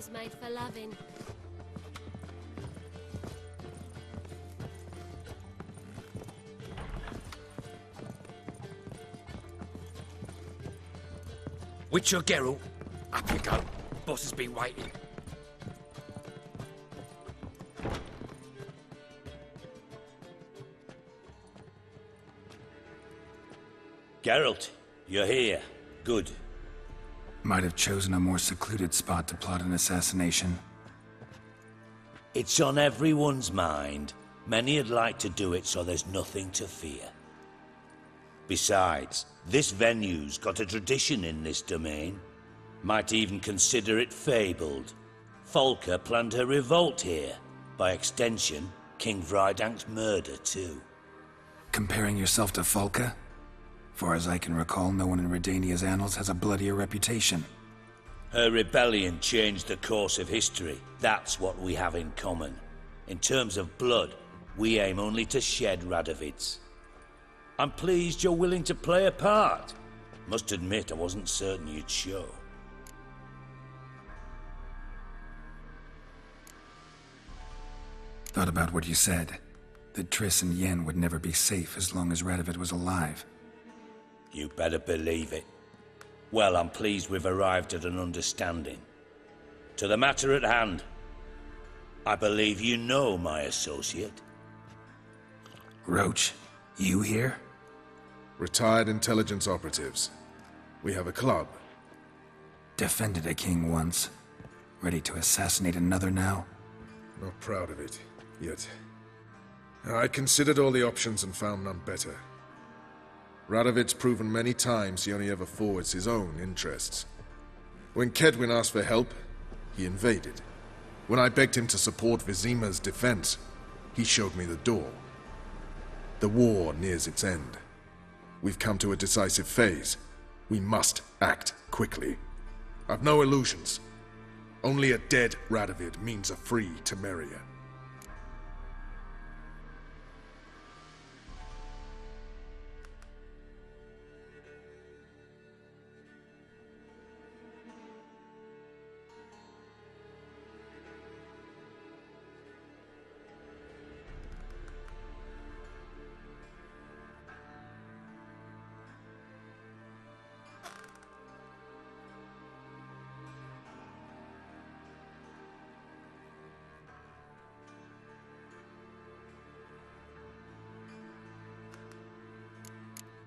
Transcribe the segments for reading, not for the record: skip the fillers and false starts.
was made for loving. Witcher Geralt, up you go. Boss has been waiting. Geralt, you're here. Good. Might have chosen a more secluded spot to plot an assassination. It's on everyone's mind. Many'd like to do it so there's nothing to fear. Besides, this venue's got a tradition in this domain. Might even consider it fabled. Folka planned her revolt here. By extension, King Vrydank's murder too. Comparing yourself to Folka? Far as I can recall, no one in Redania's annals has a bloodier reputation. Her rebellion changed the course of history. That's what we have in common. In terms of blood, we aim only to shed Radovid's. I'm pleased you're willing to play a part. Must admit, I wasn't certain you'd show. Thought about what you said. That Triss and Yen would never be safe as long as Radovid was alive. You better believe it. Well, I'm pleased we've arrived at an understanding. To the matter at hand. I believe you know my associate. Roach, you here? Retired intelligence operatives. We have a club. Defended a king once. Ready to assassinate another now? Not proud of it, yet. I considered all the options and found none better. Radovid's proven many times he only ever forwards his own interests. When Kedwin asked for help, he invaded. When I begged him to support Vizima's defense, he showed me the door. The war nears its end. We've come to a decisive phase. We must act quickly. I've no illusions. Only a dead Radovid means a free Temeria.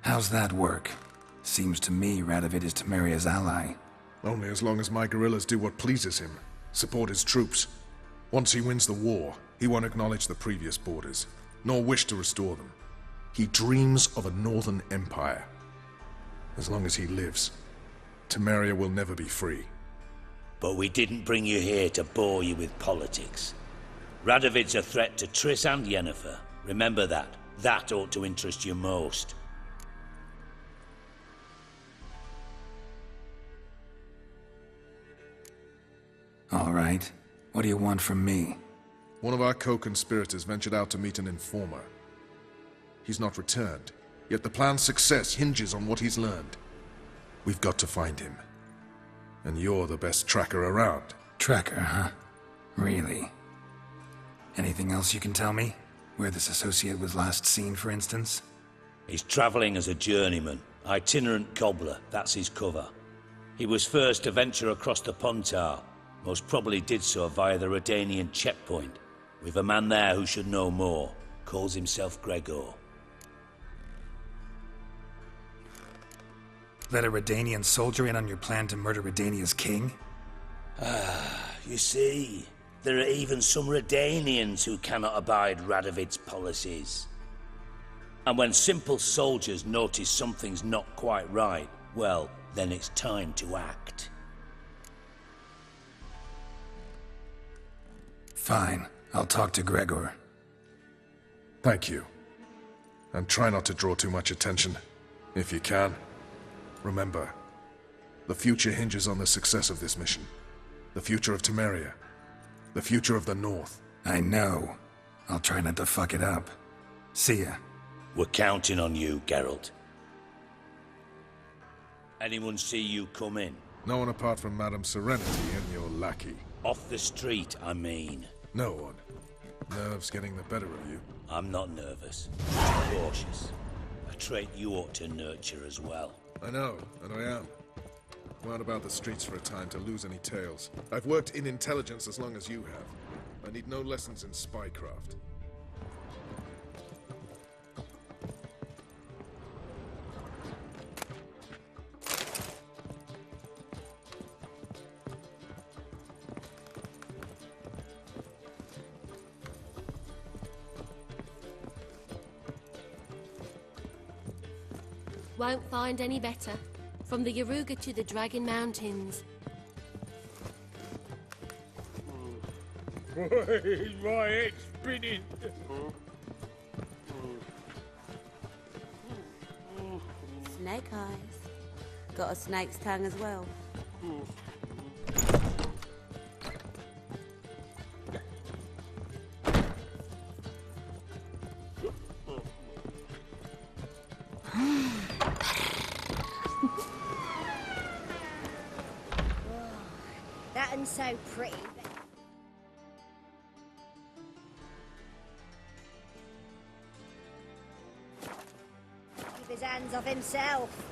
How's that work? Seems to me Radovid is Temeria's ally. Only as long as my guerrillas do what pleases him. Support his troops. Once he wins the war, he won't acknowledge the previous borders, nor wish to restore them. He dreams of a northern empire. As long as he lives, Temeria will never be free. But we didn't bring you here to bore you with politics. Radovid's a threat to Triss and Yennefer. Remember that. That ought to interest you most. All right. What do you want from me? One of our co-conspirators ventured out to meet an informer. He's not returned, yet the plan's success hinges on what he's learned. We've got to find him. And you're the best tracker around. Tracker, huh? Really? Anything else you can tell me? Where this associate was last seen, for instance? He's traveling as a journeyman. Itinerant cobbler, that's his cover. He was first to venture across the Pontar. Most probably did so via the Redanian checkpoint. We've a man there who should know more. Calls himself Gregor. Let a Redanian soldier in on your plan to murder Redania's king? You see, there are even some Redanians who cannot abide Radovid's policies. And when simple soldiers notice something's not quite right, well, then it's time to act. Fine. I'll talk to Gregor. Thank you. And try not to draw too much attention, if you can. Remember, the future hinges on the success of this mission. The future of Temeria. The future of the North. I know. I'll try not to fuck it up. See ya. We're counting on you, Geralt. Anyone see you come in? No one apart from Madame Serenity and your lackey. Off the street, I mean. No one. Nerves getting the better of you. I'm not nervous. I'm cautious. A trait you ought to nurture as well. I know, and I am. I'm out about the streets for a time to lose any tales. I've worked in intelligence as long as you have. I need no lessons in spycraft. Won't find any better. From the Yaruga to the Dragon Mountains. My head's spinning. Snake eyes. Got a snake's tongue as well. That and so pretty. Keep his hands off himself.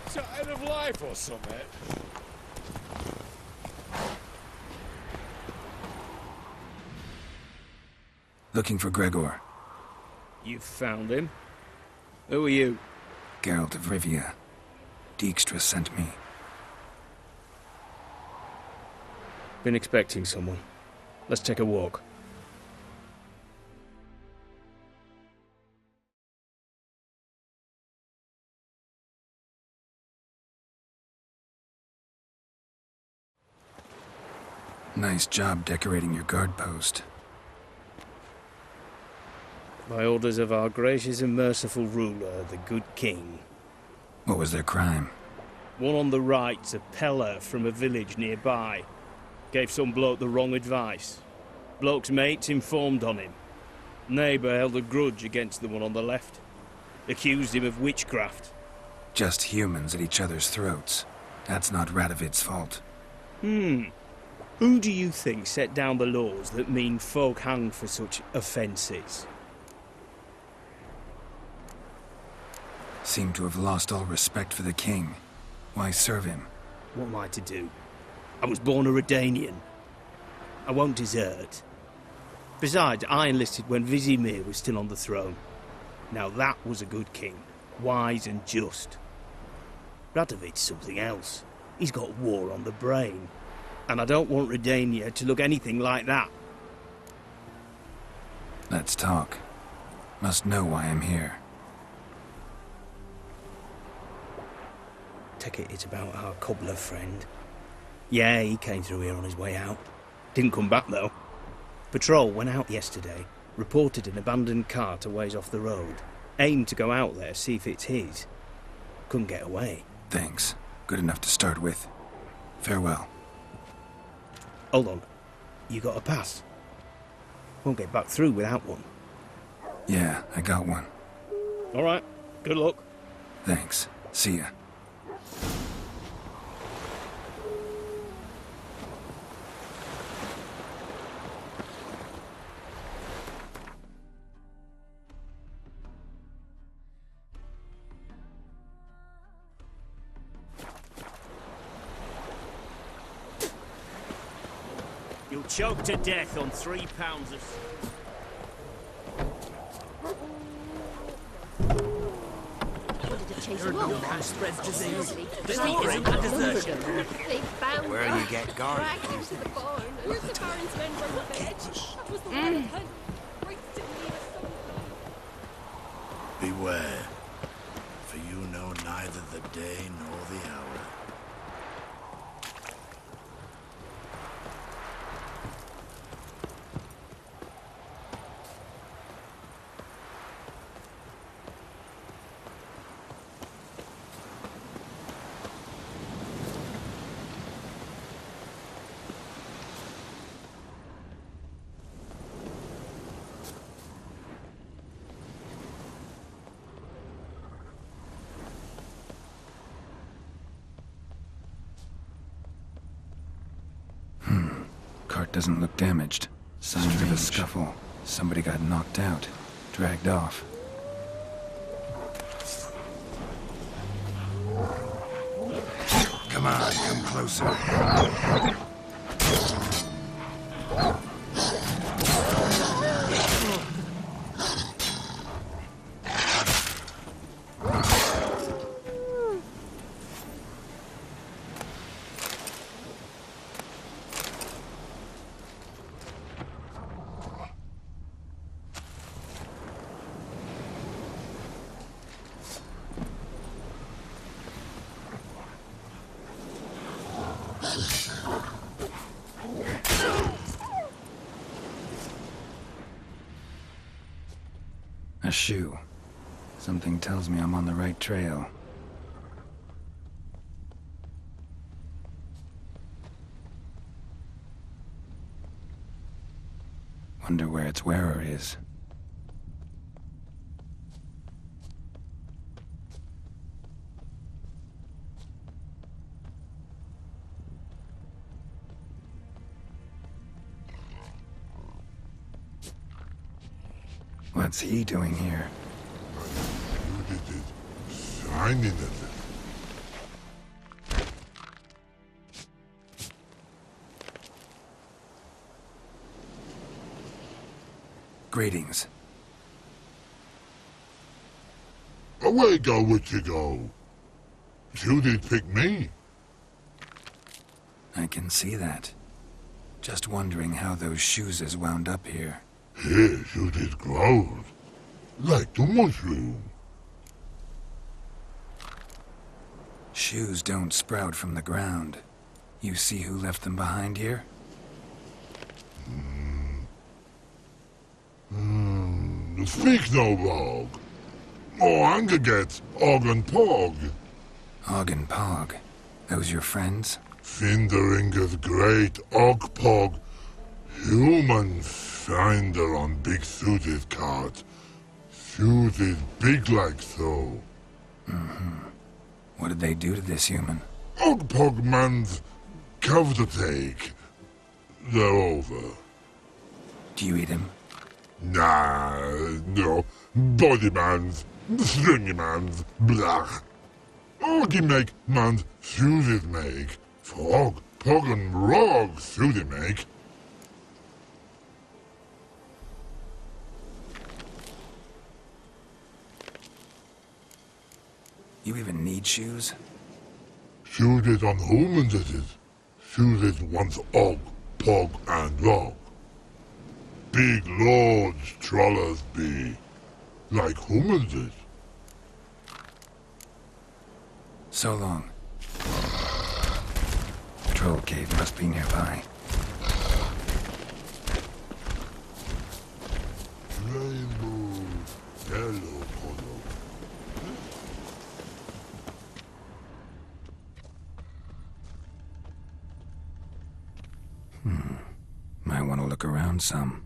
Sign of life or something. Looking for Gregor. You found him? Who are you? Geralt of Rivia. Dijkstra sent me. Been expecting someone. Let's take a walk. Nice job decorating your guard post. By orders of our gracious and merciful ruler, the good king. What was their crime? One on the right's a peller from a village nearby. Gave some bloke the wrong advice. Bloke's mates informed on him. Neighbour held a grudge against the one on the left. Accused him of witchcraft. Just humans at each other's throats. That's not Radovid's fault. Who do you think set down the laws that mean folk hanged for such offences? Seem to have lost all respect for the king. Why serve him? What am I to do? I was born a Redanian. I won't desert. Besides, I enlisted when Vizimir was still on the throne. Now that was a good king, wise and just. Radovid's something else. He's got war on the brain. And I don't want Redania to look anything like that. Let's talk. Must know why I'm here. Take it it's about our cobbler friend. Yeah, he came through here on his way out. Didn't come back, though. Patrol went out yesterday, reported an abandoned cart a ways off the road. Aimed to go out there, see if it's his. Couldn't get away. Thanks. Good enough to start with. Farewell. Hold on. You got a pass? Won't get back through without one. Yeah, I got one. All right. Good luck. Thanks. See ya. You'll choke to death on 3 pounds of... Where you get gone? Beware, for you know neither the day nor the hour. Cart doesn't look damaged. Signs of a scuffle. Somebody got knocked out. Dragged off. Come on, come closer. A shoe. Something tells me I'm on the right trail. Wonder where its wearer is. What's he doing here? You did it. Signing it. Greetings. Away go with you go. You did pick me. I can see that. Just wondering how those shoes is wound up here. Yes, you did grow. Like the mushroom. Shoes don't sprout from the ground. You see who left them behind here? Speak no log. More anger gets Og and Pog. Og and Pog. Those your friends? Finderinger's great Og Pog. Human finder on big suited cart. Suited big like so. What did they do to this human? Og Pog man's cover to take. They're over. Do you eat him? Nah, no. Body man's, stringy man's, blach. Oggy make man's suited make. Frog, Pog and Rog suited make. You even need shoes? Feud it on humans it is. Feud it once og, pog, and log. Big lords trollers be, like humans is. So long. Troll cave must be nearby. Rainbow, yellow color. Might want to look around some.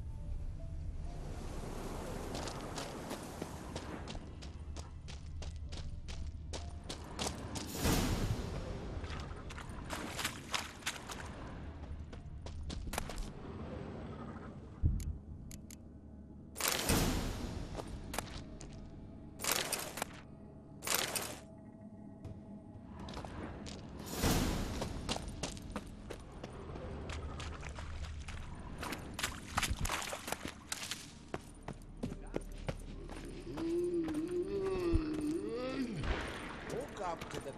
Up to the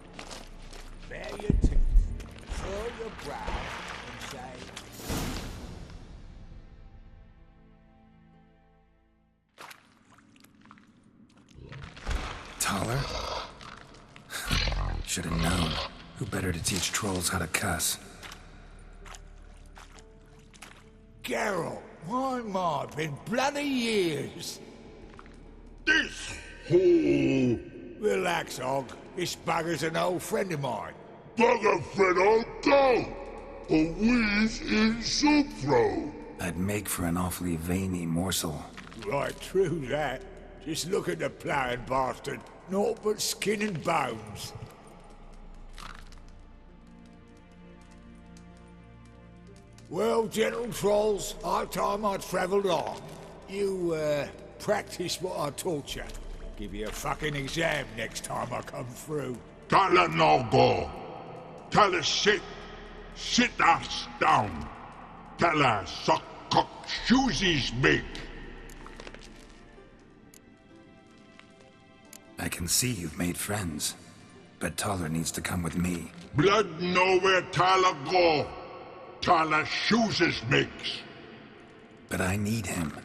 bare your teeth, furl your brow, and say, Taller? Should have known. Who better to teach trolls how to cuss? Geralt, my, been bloody years. This hole. Relax, Og. This bugger's an old friend of mine. Bugger friend I'll go. A wheeze in soup throw. I'd make for an awfully veiny morsel. Right, true that. Just look at the ploughing bastard. Naught but skin and bones. Well, gentle trolls, high time I travelled on. You, practice what I taught you. Give you a fucking exam next time I come through. Tala no go. Tala sit. Sit us down. Tala suck cock shoesies make. I can see you've made friends, but Taller needs to come with me. Blood know where Tala go. Tala shoeses makes. But I need him.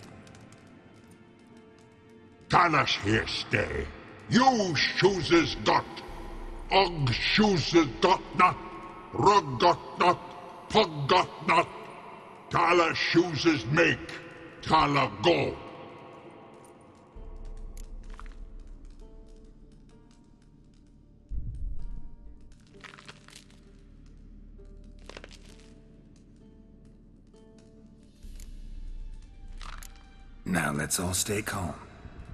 Tala's here stay. You shoeses got. Og shoeses got not. Rug got not. Pug got not. Tala shoeses make. Tala go. Now let's all stay calm.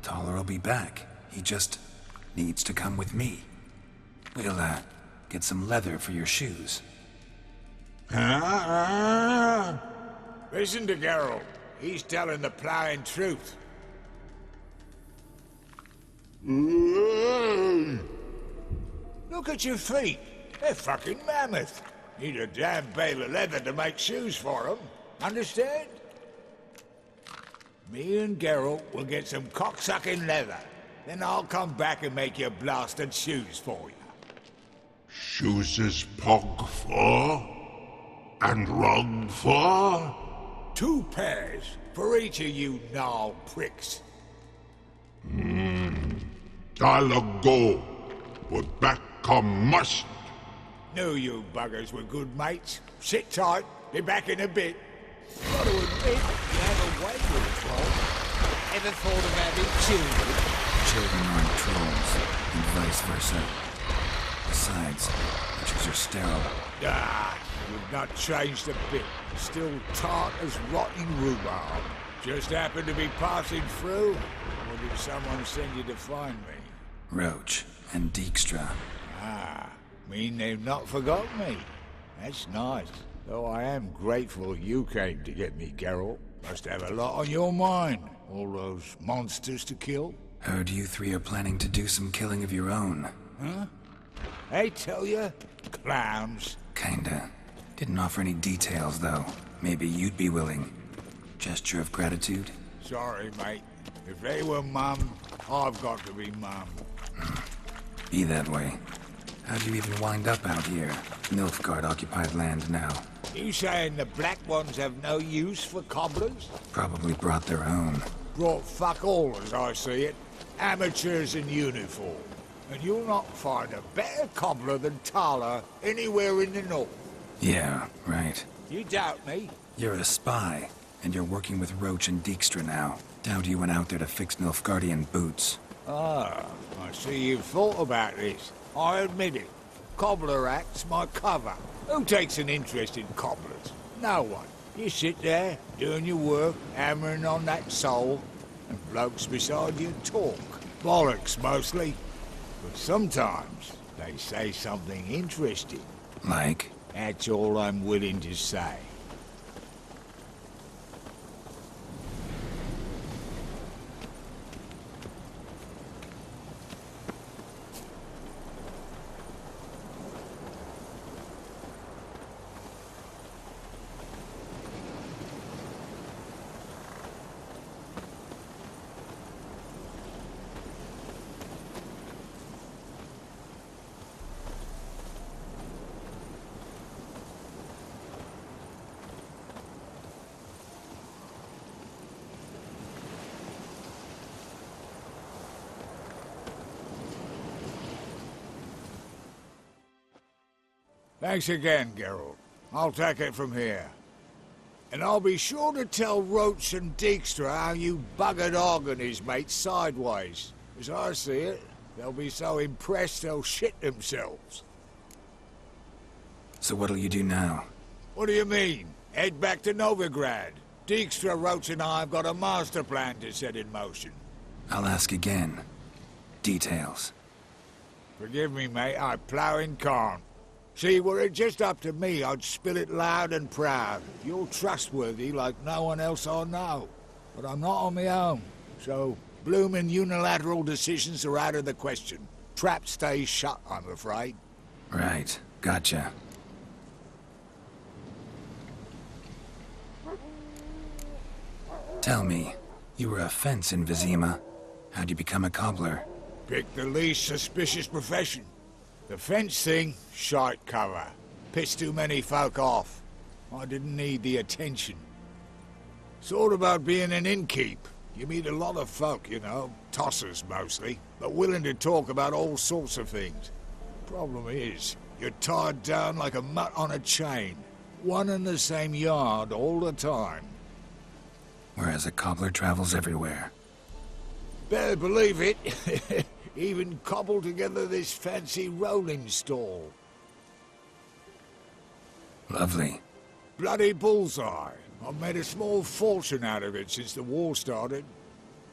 Taller will be back. He just needs to come with me. We'll, get some leather for your shoes. Listen to Geralt. He's telling the ploughing truth. Look at your feet. They're fucking mammoth. Need a damn bale of leather to make shoes for them. Understand? Me and Geralt will get some cocksucking leather. Then I'll come back and make your blasted shoes for you. Shoeses pog for? And rug for? 2 pairs for each of you gnarled pricks. Tala go. But back come must. Knew you buggers were good mates. Sit tight. Be back in a bit. Gotta admit, you have a way with a troll. Ever thought of having children? Children aren't trolls, and vice versa. Besides, witches are sterile. Ah, you've not changed a bit. Still tart as rotting rhubarb. Just happened to be passing through? Or did someone send you to find me? Roach and Dijkstra. Ah, mean they've not forgotten me. That's nice. Though I am grateful you came to get me, Geralt. Must have a lot on your mind. All those monsters to kill. Heard you 3 are planning to do some killing of your own. Huh? I tell you, clowns. Kinda. Didn't offer any details, though. Maybe you'd be willing. Gesture of gratitude? Sorry, mate. If they were mum, I've got to be mum. Be that way. How'd you even wind up out here? Nilfgaard-occupied land now. You saying the Black Ones have no use for cobblers? Probably brought their own. Brought fuck all, as I see it. Amateurs in uniform. And you'll not find a better cobbler than Tala anywhere in the north. Yeah, right. You doubt me? You're a spy, and you're working with Roach and Dijkstra now. Doubt you went out there to fix Nilfgaardian boots. Ah, I see you've thought about this. I admit it. Cobbler act's my cover. Who takes an interest in cobblers? No one. You sit there, doing your work, hammering on that sole, and blokes beside you talk. Bollocks, mostly. But sometimes they say something interesting. Like? That's all I'm willing to say. Thanks again, Geralt. I'll take it from here. And I'll be sure to tell Roach and Dijkstra how you buggered Og and his mates sideways. As I see it, they'll be so impressed they'll shit themselves. So what'll you do now? What do you mean? Head back to Novigrad. Dijkstra, Roach and I have got a master plan to set in motion. I'll ask again. Details. Forgive me, mate, I plough in can't. See, were it just up to me, I'd spill it loud and proud. You're trustworthy like no one else I know. But I'm not on my own, so bloomin' unilateral decisions are out of the question. Trap stays shut, I'm afraid. Right, gotcha. Tell me, you were a fence in Vizima. How'd you become a cobbler? Pick the least suspicious profession. The fence thing, shite cover. Pissed too many folk off. I didn't need the attention. Sort about being an innkeep. You meet a lot of folk, you know, tossers mostly, but willing to talk about all sorts of things. Problem is, you're tied down like a mutt on a chain. One and the same yard all the time. Whereas a cobbler travels everywhere. Better believe it. Even cobbled together this fancy rolling stall. Lovely. Bloody bullseye. I've made a small fortune out of it since the war started.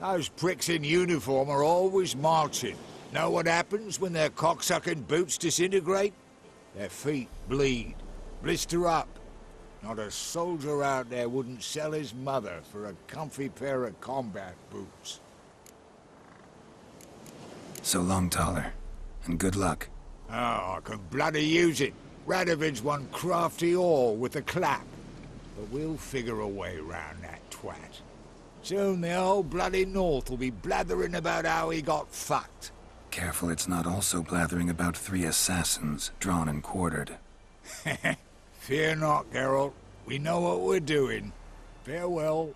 Those pricks in uniform are always marching. Know what happens when their cocksucking boots disintegrate? Their feet bleed, blister up. Not a soldier out there wouldn't sell his mother for a comfy pair of combat boots. So long, Taller. And good luck. Oh, I can bloody use it. Radovid's one crafty ore with a clap. But we'll figure a way round that twat. Soon the whole bloody North will be blathering about how he got fucked. Careful it's not also blathering about 3 assassins, drawn and quartered. Fear not, Geralt. We know what we're doing. Farewell.